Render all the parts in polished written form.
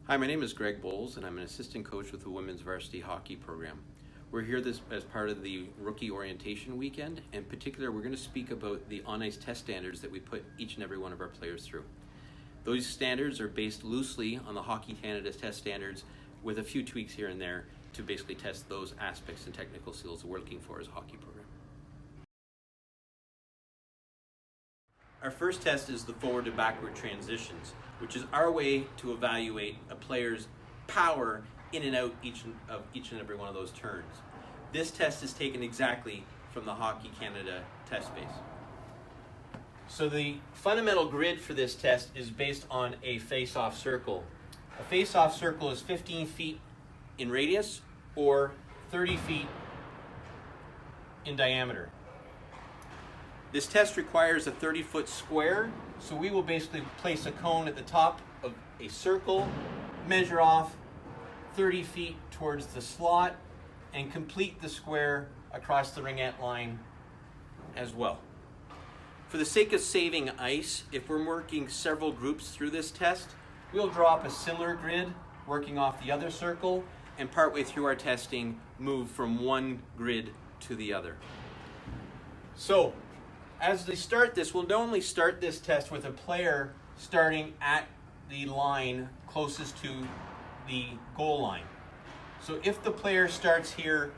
Hi, my name is Greg Bowles, and I'm an assistant coach with the women's varsity hockey program. We're here as part of the rookie orientation weekend. In particular, we're going to speak about the on-ice test standards that we put each and every one of our players through. Those standards are based loosely on the Hockey Canada's test standards with a few tweaks here and there to basically test those aspects and technical skills that we're looking for as a hockey program. Our first test is the forward to backward transitions, which is our way to evaluate a player's power in and out each and every one of those turns. This test is taken exactly from the Hockey Canada test base. So the fundamental grid for this test is based on a face-off circle. A face-off circle is 15 feet in radius or 30 feet in diameter. This test requires a 30-foot square, so we will basically place a cone at the top of a circle, measure off 30 feet towards the slot, and complete the square across the ringette line as well. For the sake of saving ice, if we're working several groups through this test, we'll draw up a similar grid working off the other circle, and partway through our testing, move from one grid to the other. So, as they start this, we'll normally start this test with a player starting at the line closest to the goal line. So if the player starts here,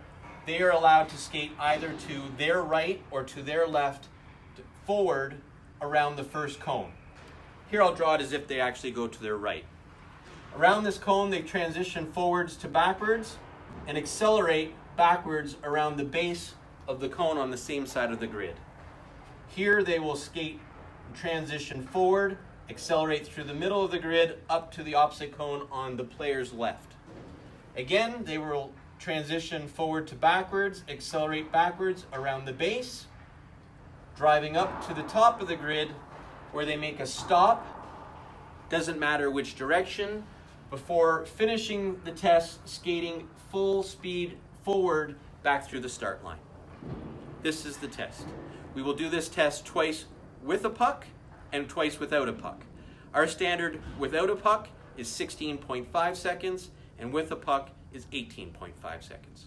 they are allowed to skate either to their right or to their left forward around the first cone. Here I'll draw it as if they actually go to their right. Around this cone, they transition forwards to backwards and accelerate backwards around the base of the cone on the same side of the grid. Here they will skate and transition forward, accelerate through the middle of the grid up to the opposite cone on the player's left. Again, they will transition forward to backwards, accelerate backwards around the base, driving up to the top of the grid where they make a stop, doesn't matter which direction, before finishing the test skating full speed forward back through the start line. This is the test. We will do this test twice with a puck and twice without a puck. Our standard without a puck is 16.5 seconds and with a puck is 18.5 seconds.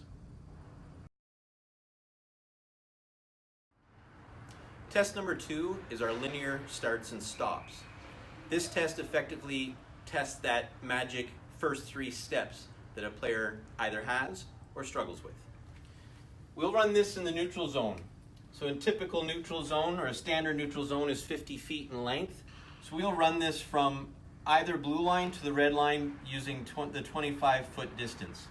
Test number 2 is our linear starts and stops. This test effectively tests that magic first 3 steps that a player either has or struggles with. We'll run this in the neutral zone. So a typical neutral zone or a standard neutral zone is 50 feet in length. So we'll run this from either blue line to the red line using the 25-foot distance.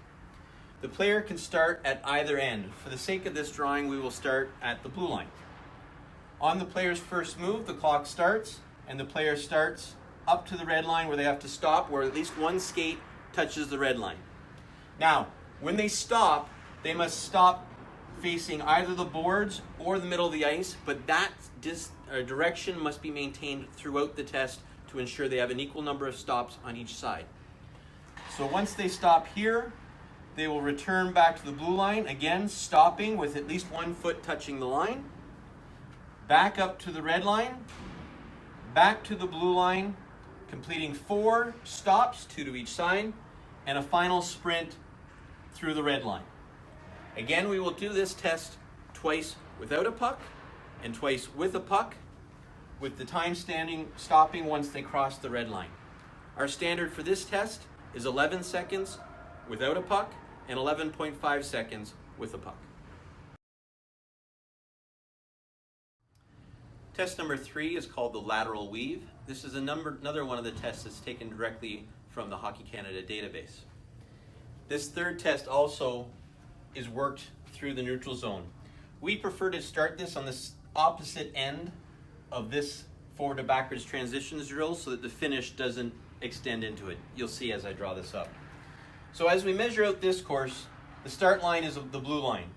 The player can start at either end. For the sake of this drawing, we will start at the blue line. On the player's first move, the clock starts and the player starts up to the red line where they have to stop, where at least one skate touches the red line. Now, when they stop, they must stop facing either the boards or the middle of the ice, but that direction must be maintained throughout the test to ensure they have an equal number of stops on each side. So once they stop here, they will return back to the blue line, again stopping with at least 1 foot touching the line, back up to the red line, back to the blue line, completing 4 stops, 2 to each side, and a final sprint through the red line. Again, we will do this test twice without a puck and twice with a puck, with the time stopping once they cross the red line. Our standard for this test is 11 seconds without a puck and 11.5 seconds with a puck. Test number 3 is called the lateral weave. This is another one of the tests that's taken directly from the Hockey Canada database. This third test also is worked through the neutral zone. We prefer to start this on the opposite end of this forward to backwards transitions drill so that the finish doesn't extend into it. You'll see as I draw this up. So as we measure out this course, the start line is the blue line.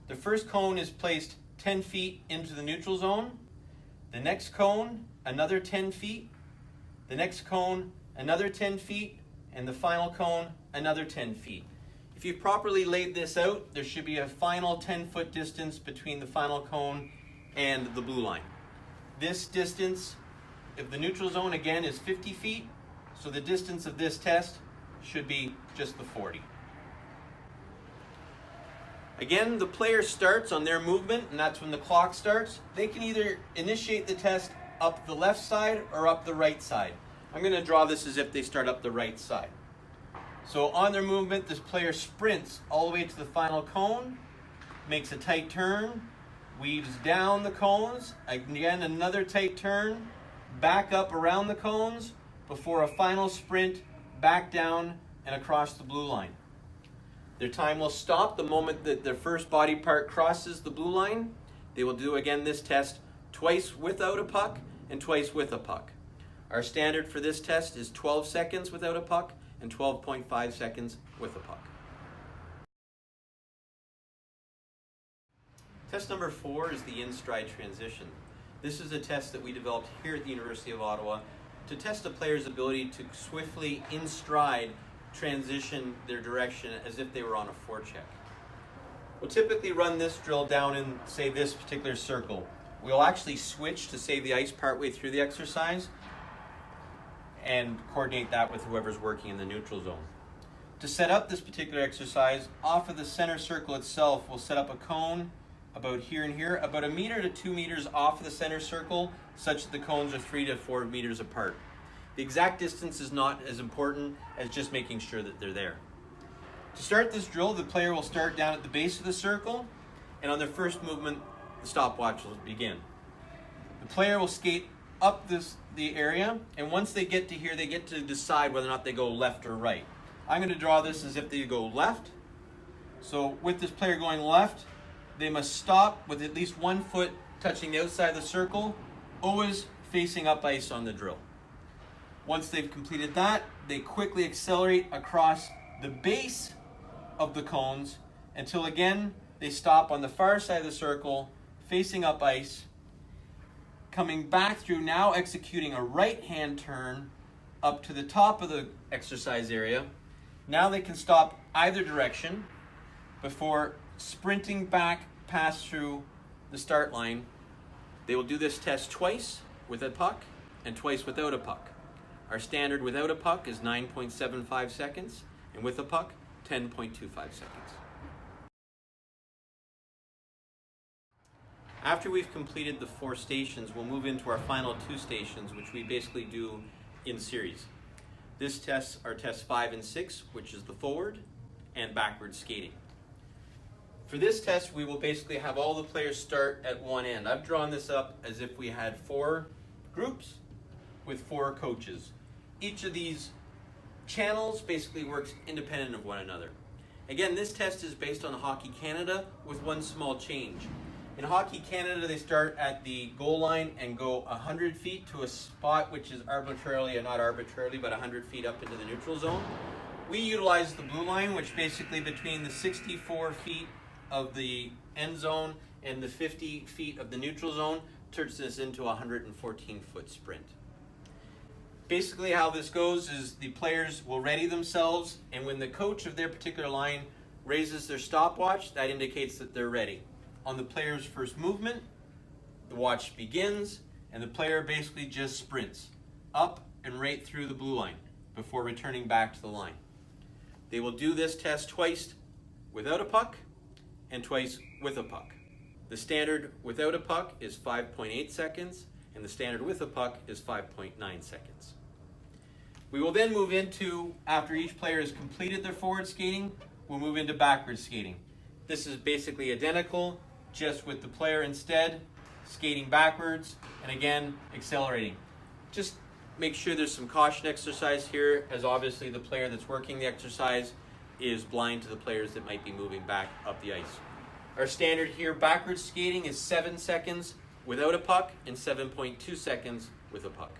The first cone is placed 10 feet into the neutral zone. The next cone, another 10 feet. The next cone, another 10 feet. And the final cone, another 10 feet. If you've properly laid this out, there should be a final 10-foot distance between the final cone and the blue line. This distance, if the neutral zone again is 50 feet, So the distance of this test should be just the 40. Again, the player starts on their movement, and that's when the clock starts. They can either initiate the test up the left side or up the right side. I'm going to draw this as if they start up the right side. So on their movement, this player sprints all the way to the final cone, makes a tight turn, weaves down the cones, again another tight turn, back up around the cones, before a final sprint back down and across the blue line. Their time will stop the moment that their first body part crosses the blue line. They will do again this test twice without a puck and twice with a puck. Our standard for this test is 12 seconds without a puck and 12.5 seconds with a puck. Test number 4 is the in-stride transition. This is a test that we developed here at the University of Ottawa to test a player's ability to swiftly in stride transition their direction as if they were on a forecheck. We'll typically run this drill down in, say, this particular circle. We'll actually switch to save the ice partway through the exercise and coordinate that with whoever's working in the neutral zone. To set up this particular exercise, off of the center circle itself, we'll set up a cone about here and here, about 1 meter to 2 meters off of the center circle, such that the cones are 3 to 4 meters apart. The exact distance is not as important as just making sure that they're there. To start this drill, the player will start down at the base of the circle, and on their first movement, the stopwatch will begin. The player will skate up the area, and once they get to here, they get to decide whether or not they go left or right. I'm going to draw this as if they go left. So with this player going left, they must stop with at least 1 foot touching the outside of the circle, always facing up ice on the drill. Once they've completed that, they quickly accelerate across the base of the cones until again they stop on the far side of the circle, facing up ice, coming back through, now executing a right-hand turn up to the top of the exercise area. Now they can stop either direction before sprinting back past through the start line. They will do this test twice with a puck and twice without a puck. Our standard without a puck is 9.75 seconds, and with a puck, 10.25 seconds. After we've completed the 4 stations, we'll move into our final 2 stations, which we basically do in series. This tests are tests 5 and 6, which is the forward and backward skating. For this test, we will basically have all the players start at one end. I've drawn this up as if we had 4 groups with 4 coaches. Each of these channels basically works independent of one another. Again, this test is based on Hockey Canada with one small change. In Hockey Canada, they start at the goal line and go 100 feet to a spot which is arbitrarily, or not arbitrarily, but 100 feet up into the neutral zone. We utilize the blue line, which basically between the 64 feet of the end zone and the 50 feet of the neutral zone turns this into a 114-foot sprint. Basically how this goes is the players will ready themselves, and when the coach of their particular line raises their stopwatch, that indicates that they're ready. On the player's first movement, the watch begins, and the player basically just sprints up and right through the blue line before returning back to the line. They will do this test twice without a puck and twice with a puck. The standard without a puck is 5.8 seconds, and the standard with a puck is 5.9 seconds. We will then move into, after each player has completed their forward skating, we'll move into backward skating. This is basically identical, just with the player instead skating backwards and again accelerating. Just make sure there's some caution exercise here, as obviously the player that's working the exercise is blind to the players that might be moving back up the ice. Our standard here, backwards skating, is 7 seconds without a puck and 7.2 seconds with a puck.